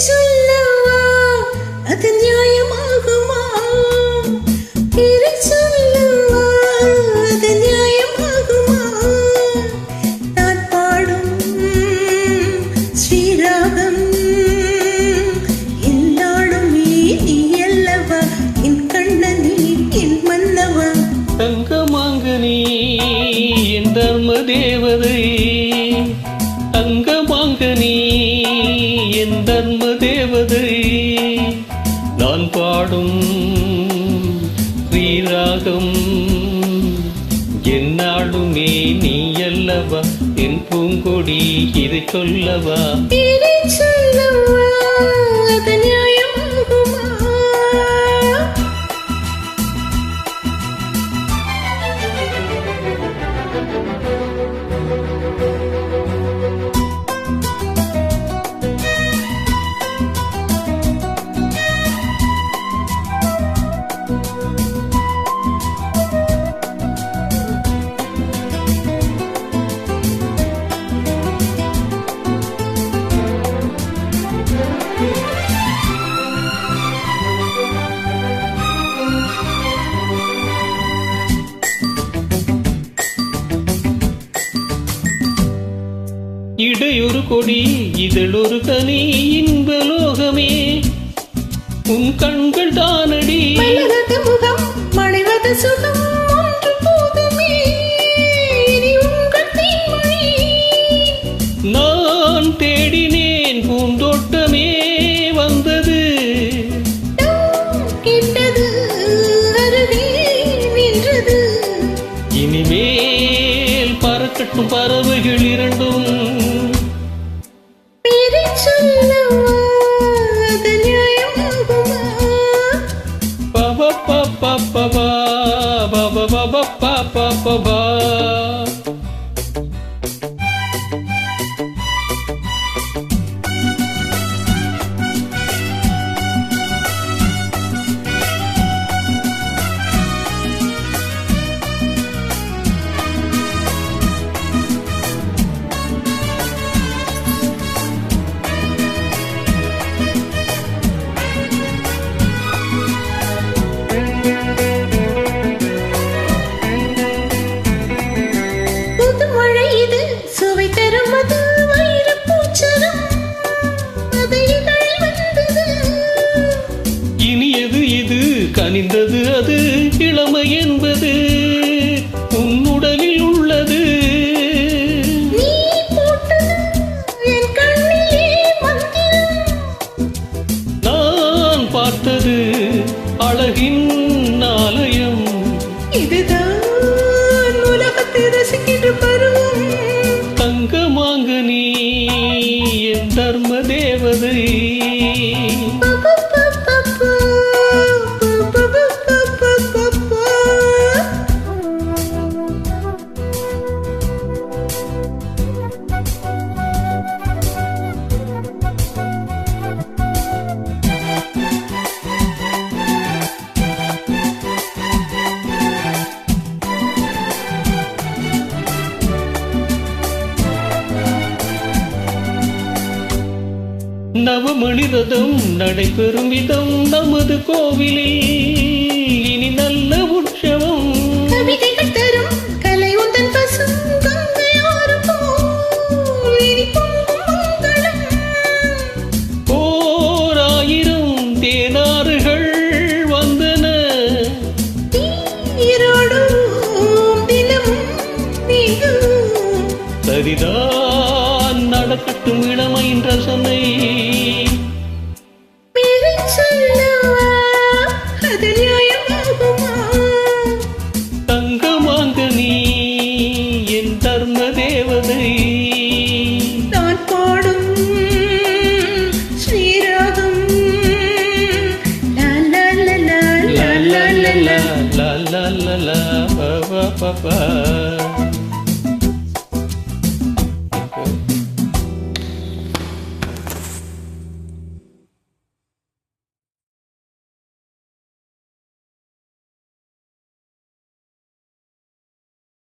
சொல்லவா அது நியாயமாகுமா? சொல்லவா அது நியாயமாகுமா? நான் பாடும் ஸ்ரீராகம் எல்லாருமே நீ அல்லவா, என் கண்ணனே என் மன்னவா. தங்கமாங்கனி என் தர்ம தேவதை, தங்கமாங்கனி என் தர்ம தேவதை. நான் பாடும் ஸ்ரீராகம் என்னாலுமே நீ அல்லவா, என் பூங்கொடி இதை சொல்லவா. சொல்லவா அது நியாயமாகுமா? இடையொரு கொடி இதழொரு கனி இன்பலோகமே உன் கண்கள் தானடி. முகம் மணிவது சுகம் ஒன்று போதுமே, இனி உங்கள் தீமொழி. நான் தேடினேன் பூந்தோட்டமே வந்தது, கேட்டது அருகே நின்றது. இனிமேல் பறக்கட்டும் பறவைகள் இரண்டும். சொல்லவா அது நியாயமாகுமா? பப பப பப பப பப பப பப. இனியது இது கனிந்தது அது இளமை என்பது உன்னுடலில் உள்ளது. நான் பார்த்தது அழகின் ஆலயம், இதுதான் உலகத்தை ரசிக்கின்ற பருவம். தங்கமாங்கனி என் தர்ம தேவதை. நவமணி ரதம் நடைபெறும் விதம் நமது கோவிலில் இனி நல்ல உற்சவம். கவிதைகள் தரும் கலை உந்தன் பசும் கங்கையாரும் போல் இனி பொங்கும் மங்களம். ஓராயிரம் தேனாறுகள் வந்தன, நீரோடும் தினமும் நீங்கும். சரிதான் நடக்கட்டும் இளமையின் ரசனை. சொல்லவா அது நியாயமாகுமா? தங்கமாங்கனி என் தர்ம தேவதை. நான் பாடும் ஸ்ரீராகம் லா லா லா லா லா லா லா லா லா லா லா பா பா பா.